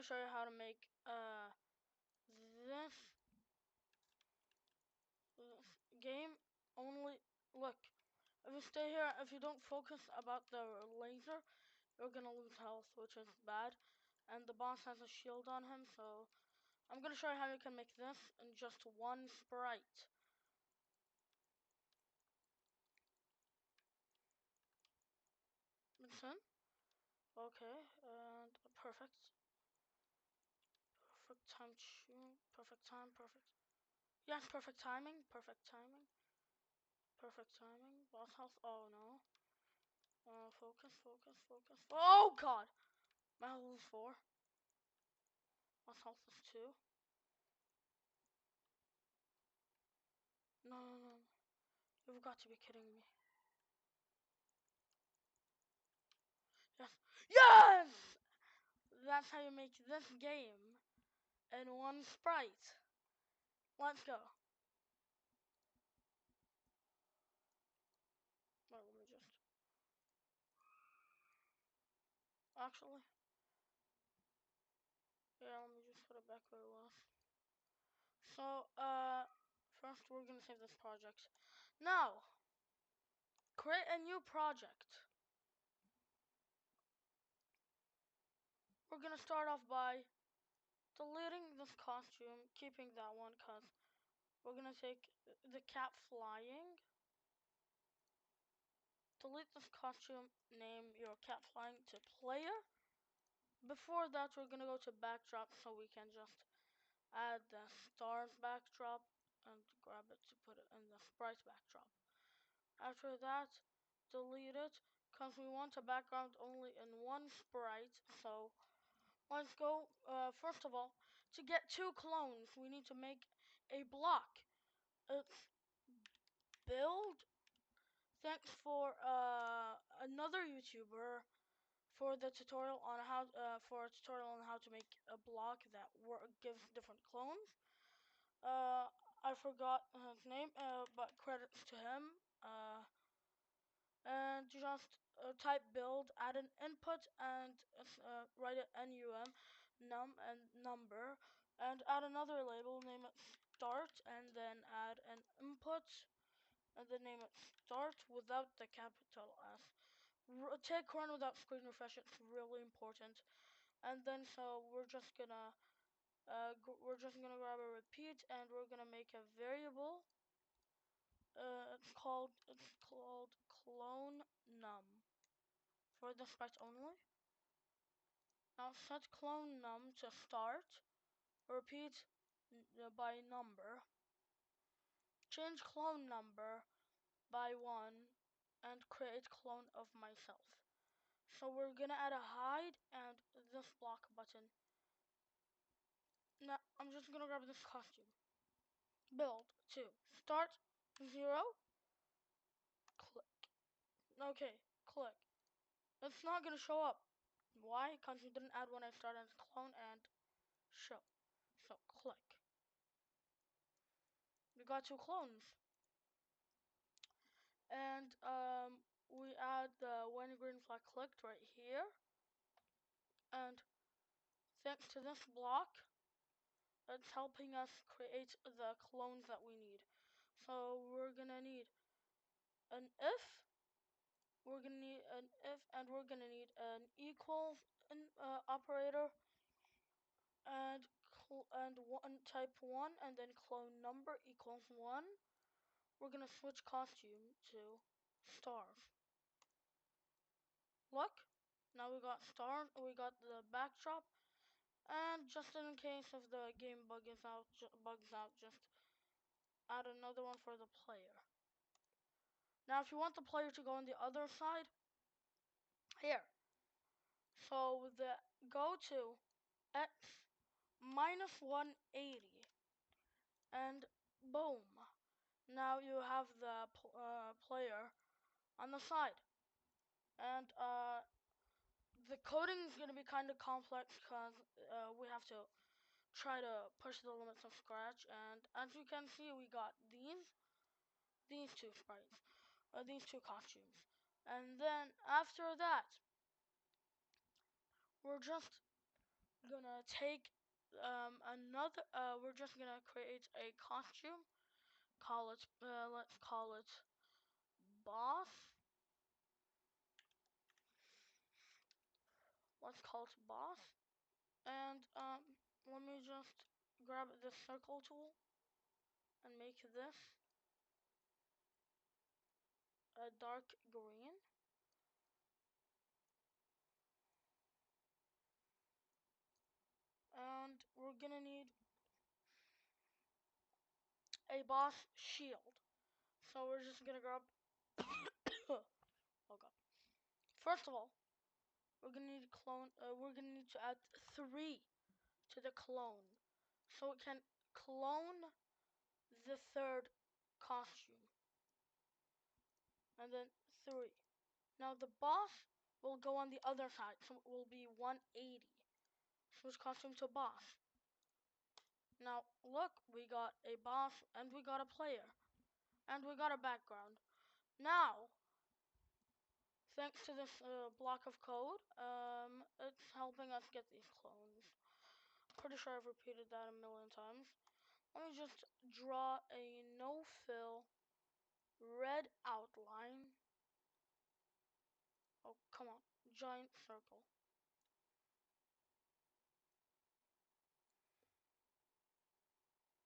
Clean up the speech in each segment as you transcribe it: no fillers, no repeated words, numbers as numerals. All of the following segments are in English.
show you how to make this game. Only look, if you stay here, if you don't focus about the laser, you're gonna lose health, which is bad. And the boss has a shield on him, so I'm gonna show you how you can make this in just one sprite. Makes sense? Okay, and perfect. Perfect time, perfect time, perfect. Yes, perfect timing, perfect timing. Perfect timing. Boss health. Oh no. Focus, focus, focus. Oh god! My health is 4. Boss health is 2. No, no, no. You've got to be kidding me. Yes. Yes! That's how you make this game in one sprite. Let's go. Well, let me just. Actually. Yeah, let me just put it back where it was. So, first we're gonna save this project. Now, create a new project. We're gonna start off by deleting this costume, keeping that one, cause we're gonna take the cat flying. Delete this costume, name your cat flying to player. Before that, we're gonna go to backdrop so we can just add the stars backdrop and grab it to put it in the sprite backdrop. After that, delete it because we want a background only in one sprite. So let's go. First of all, to get 2 clones, we need to make a block. It's build. Thanks for another YouTuber for the tutorial on how to make a block that gives different clones. I forgot his name, but credits to him. And just type build, add an input, and write it num and number, and add another label, name it start, and then add an input, and then name it start without the capital S. Take run without screen refresh. It's really important. And then so we're just gonna grab a repeat, and we're gonna make a variable. It's called clone num for the sprite only. Now set clone num to start. Repeat by number. Change clone number by 1 and create clone of myself. So we're gonna add a hide and this block button. Now I'm just gonna grab this costume. Build 2. Start 0. Click. Okay, click. It's not gonna show up. Why? Because you didn't add when I started clone and show. So click. We got 2 clones. And we add the when green flag clicked right here. And thanks to this block, it's helping us create the clones that we need. So we're gonna need an if. We're gonna need an if, and we're gonna need an equals operator, and type 1, and then clone number equals 1. We're gonna switch costume to stars. Look, now we got stars. We got the backdrop, and just in case if the game bugs out, just add another one for the player. Now, if you want the player to go on the other side, here. So go to x minus 180, and boom. Now you have the player on the side. And the coding is going to be kind of complex because we have to try to push the limits of Scratch. And as you can see, we got these 2 sprites, these 2 costumes. And then after that, we're just gonna take another. We're just gonna create a costume. Call it. Let's call it boss. Let's call it boss. And let me just grab the circle tool and make this a dark green. And we're gonna need a boss shield. So we're just gonna grab. Oh god. First of all, we're gonna need to clone. We're gonna need to add 3 to the clone, so it can clone the 3rd costume, and then 3. Now the boss will go on the other side, so it will be 180. Switch costume to boss. Now look, we got a boss and we got a player and we got a background. Now, thanks to this block of code, it's helping us get these clones. Pretty sure I've repeated that a million times. Let me just draw a no-fill red outline. Oh, come on, giant circle.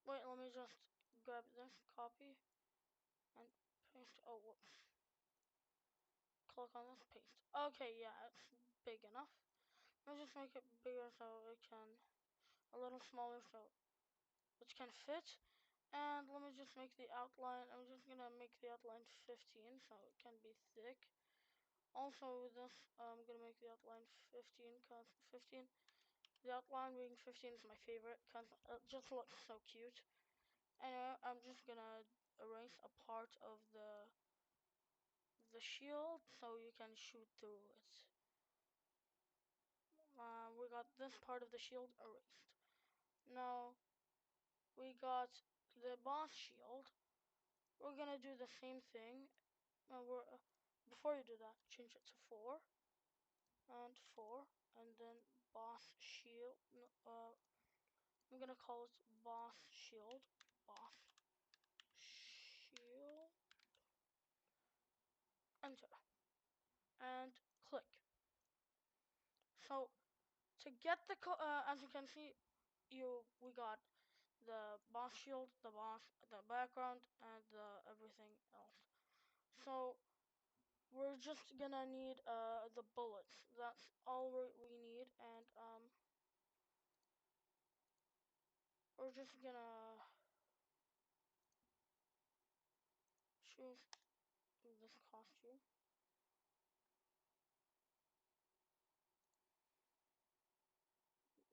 Wait, let me just grab this, copy, and paste. Oh, whoops. Click on this, paste. Okay, yeah, it's big enough. Let's just make it bigger so it can, a little smaller so it can fit. And let me just make the outline, I'm just gonna make the outline 15 so it can be thick. Also with this, I'm gonna make the outline 15 because 15, the outline being 15 is my favorite because it just looks so cute. Anyway, I'm just gonna erase a part of the shield so you can shoot through it. We got this part of the shield erased. Now we got the boss shield. We're gonna do the same thing. Before you do that, change it to 4 and 4, and then boss shield. I'm gonna call it boss shield. Boss shield. Enter and click. So to get the as you can see, we got the boss shield, the boss, the background, and everything else. So we're just gonna need the bullets. That's all we need, and we're just gonna choose this costume.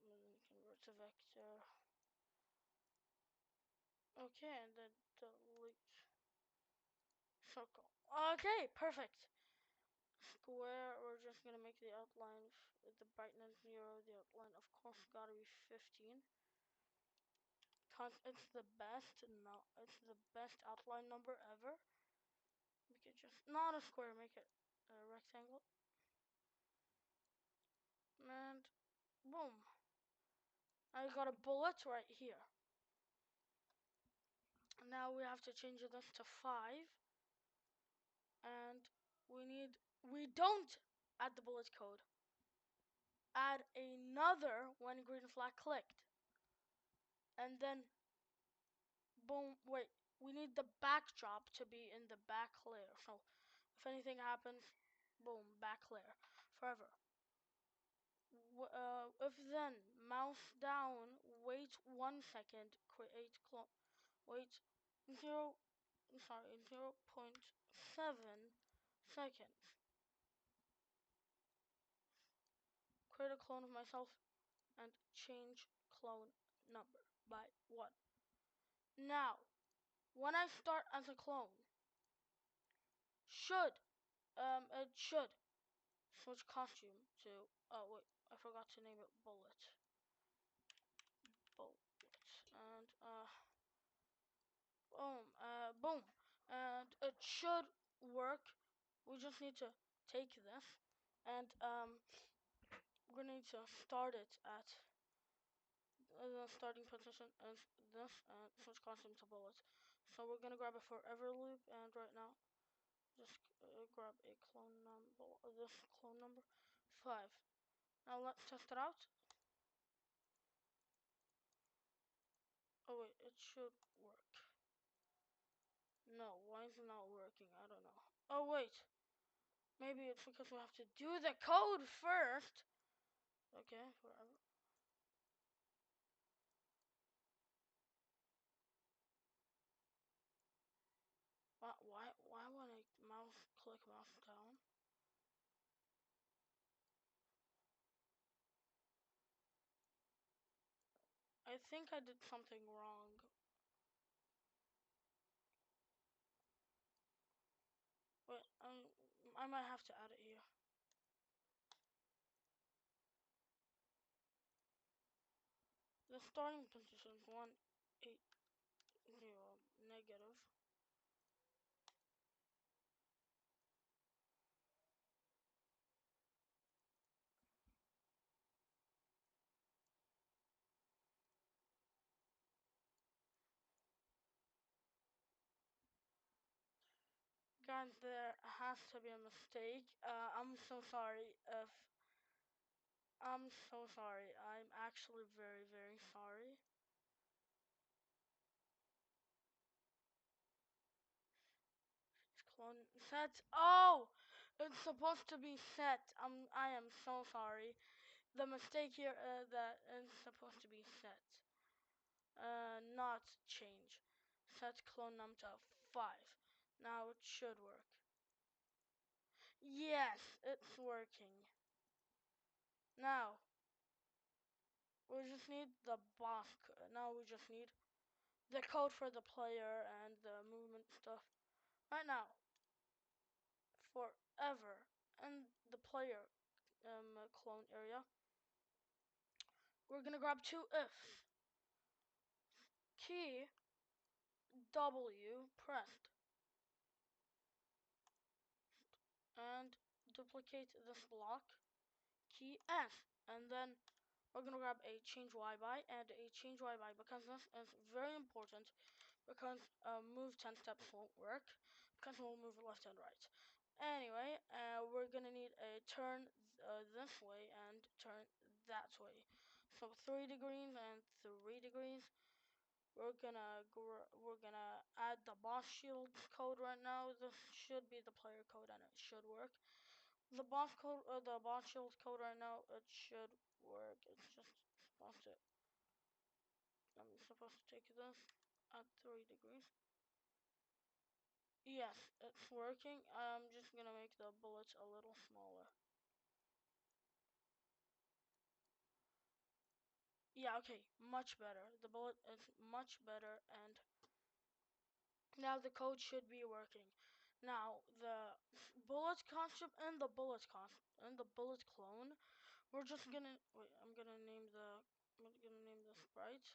And then convert to vector. Okay, and then delete circle. Okay, perfect. Square, we're just gonna make the outline with the brightness 0. The outline, of course, gotta be 15. Cause it's the best. No, it's the best outline number ever. Make it just not a square. Make it a rectangle. And boom. I got a bullet right here. Now we have to change this to 5. And we don't add the bullet code. Add another when green flag clicked. And then boom, wait, we need the backdrop to be in the back layer. So if anything happens, boom, back layer forever. If then mouse down, wait 1 second, create clone, wait 0.7 seconds. Create a clone of myself and change clone number by 1. Now, when I start as a clone, it should switch costume to, oh wait, I forgot to name it bullet. And boom, and it should work. We just need to take this and we're gonna need to start it at the starting position is this, and switch costume to bullets. So we're gonna grab a forever loop, and right now, just grab a clone number, this clone number, 5. Now let's test it out. Oh wait, it should work. No, why is it not working? I don't know. Oh wait, maybe it's because we have to do the code first. Okay, forever. Why when I click mouse down? I think I did something wrong. Wait, I might have to add it here. The starting position is 180 negative. Guys, there has to be a mistake. I'm so sorry if I'm so sorry. I'm actually very, very sorry. It's clone set. Oh, it's supposed to be set. I am so sorry. The mistake here that it's supposed to be set. Not change. Set clone num to 5. Now it should work. Yes, it's working. Now we just need the boss. Now we just need the code for the player and the movement stuff. Right now, forever and the player clone area, we're gonna grab 2 ifs. Key W pressed and duplicate this block. Key S, and then we're gonna grab a change Y by and a change Y by, because this is very important, because move 10 steps won't work because we'll move left and right. Anyway, we're gonna need a turn this way and turn that way. So 3 degrees and 3 degrees. We're gonna add the boss shield code right now. This should be the player code and it should work. The the boss shield code right now, it should work. It's just supposed to. I'm supposed to take this at 3 degrees. Yes, it's working. I'm just gonna make the bullets a little smaller. Yeah, okay, much better. The bullet is much better, and now the code should be working. Now the bullet costume and the bullet clone. We're just gonna wait. I'm gonna name the sprite.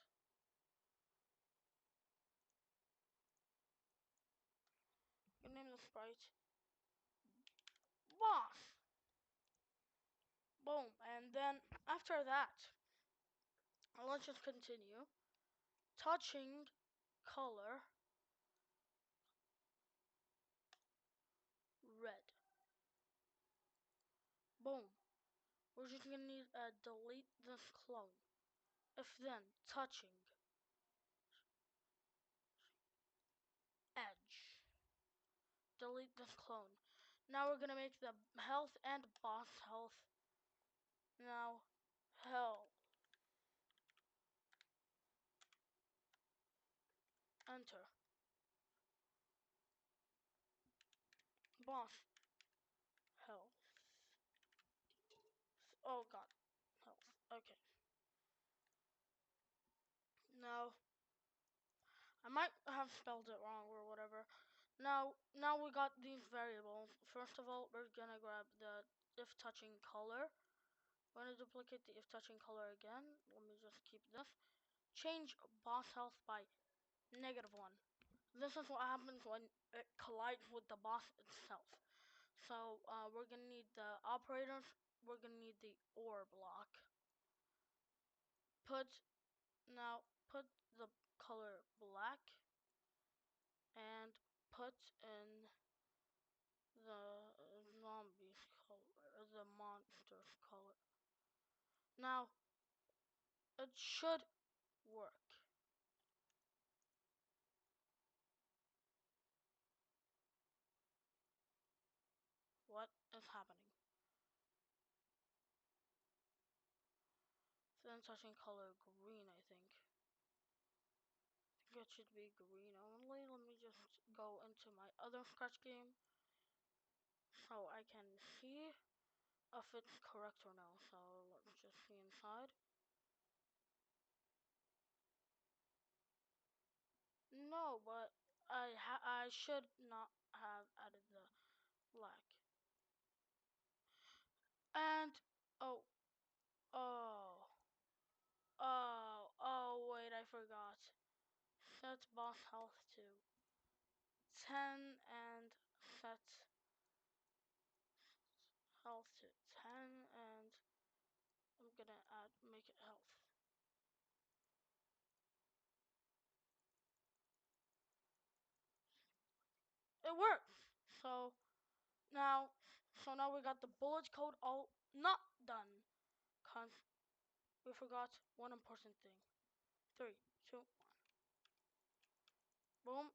I'm gonna name the sprite boss. Boom, and then after that, let's just continue. Touching color red. Boom. We're just gonna need delete this clone. If then touching edge. Delete this clone. Now we're gonna make the health and boss health. Now health. Enter. Boss health. Oh god. Health. Okay. Now I might have spelled it wrong or whatever. Now we got these variables. First of all, we're gonna grab the if touching color. We're gonna duplicate the if touching color again. Let me just keep this. Change boss health by -1. This is what happens when it collides with the boss itself. So we're gonna need the operators. We're gonna need the OR block. Put Now put the color black and put in the zombies color, or the monsters color. Now it should work. What is happening? Then touching color green, I think. It should be green only. Let me just go into my other Scratch game so I can see if it's correct or no. So let's just see inside. No, but I should not have added the black. And oh oh wait, I forgot. Set boss health to 10 and set health to 10, and I'm gonna make it health. It works. So now we got the bullet code all not done, cause we forgot one important thing. 3, 2, boom.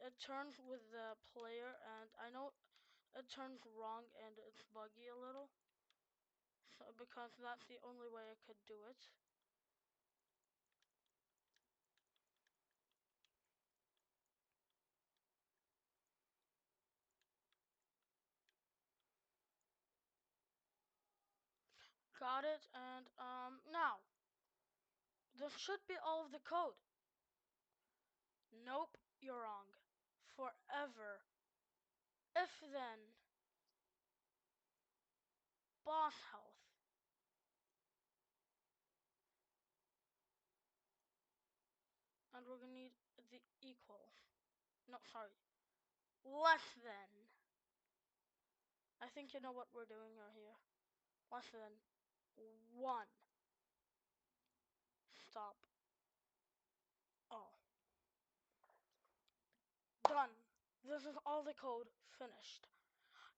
It turns with the player, and I know it turns wrong and it's buggy a little. So because that's the only way I could do it. Got it, and now this should be all of the code. Nope, you're wrong. Forever. If then boss health. And we're gonna need the equal. No, sorry. Less than. I think you know what we're doing right here. Less than 1. Stop. Oh. Done. This is all the code finished.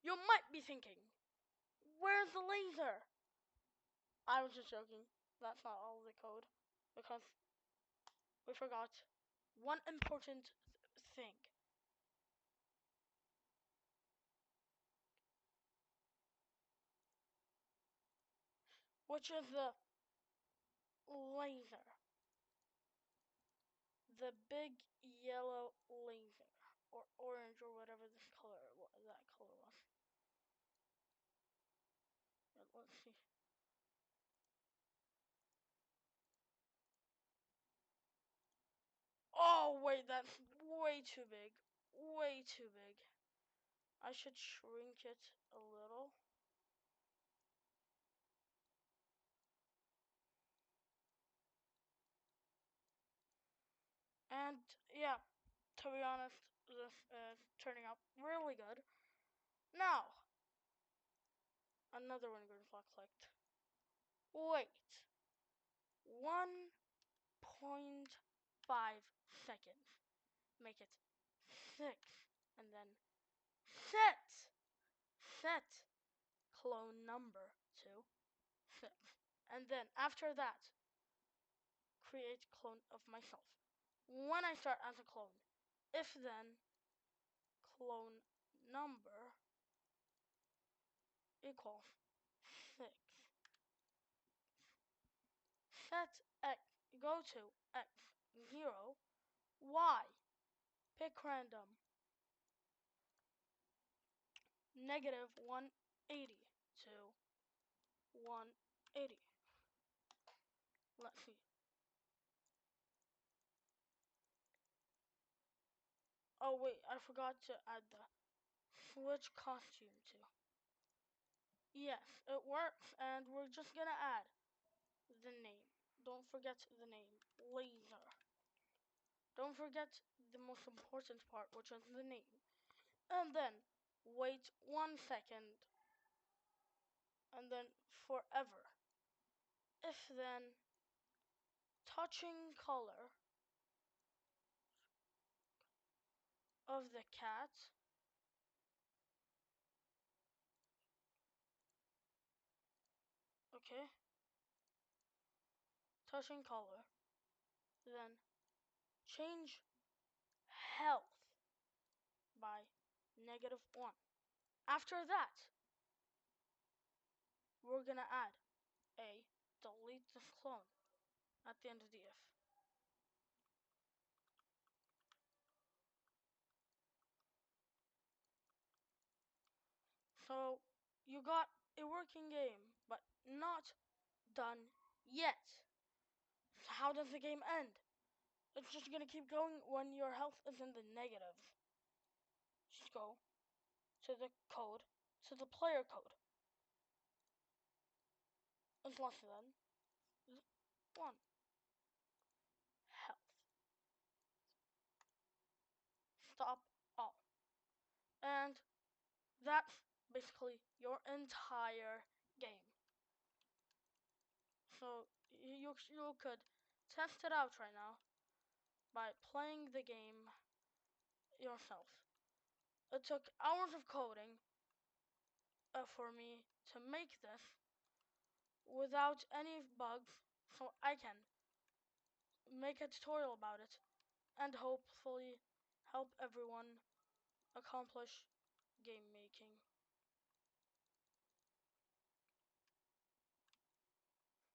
You might be thinking, where's the laser? I was just joking. That's not all the code. Because we forgot one important thing. Which is the laser. The big yellow laser. Or orange or whatever this color, that color was. Let's see. Oh wait, that's way too big. Way too big. I should shrink it a little. And yeah, to be honest, this is turning out really good. Now, another one green flag clicked. Wait. 1.5 seconds. Make it 6. And then set clone number to 6. And then after that, create clone of myself. When I start as a clone, if then clone number equals 6. Set x, go to x 0, y, pick random, negative 180 to 180. Let's see. Oh wait, I forgot to add the switch costume too. Yes, it works, and we're just gonna add the name. Don't forget the name, laser. Don't forget the most important part, which is the name. And then wait 1 second, and then forever. If then touching color of the cat okay, touching color, then change health by -1. After that, we're gonna add a delete this clone at the end of the if. So you got a working game, but not done yet. How does the game end? It's just gonna keep going when your health is in the negative. Just go to the code, to the player code. It's less than 1 health. Stop all. And that's basically your entire game. So you could test it out right now by playing the game yourself. It took hours of coding for me to make this without any bugs, so I can make a tutorial about it and hopefully help everyone accomplish game making.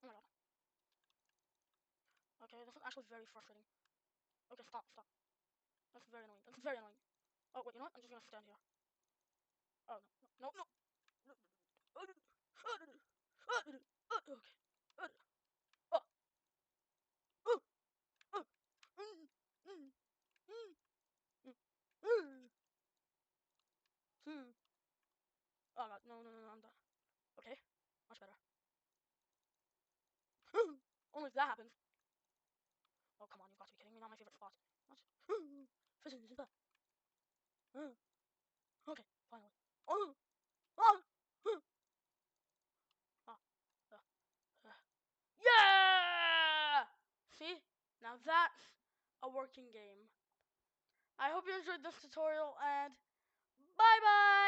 Oh my god. Okay, this is actually very frustrating. Okay, stop. That's very annoying. That's very annoying. Oh wait, you know what? I'm just gonna stand here. Oh no. Okay. Oh god, no, I'm done. Okay, much better. Only if that happens. Oh come on, you've got to be kidding me! Not my favorite spot. What? Okay, finally. Oh, oh, oh, uh, yeah! See, now that's a working game. I hope you enjoyed this tutorial, and bye bye!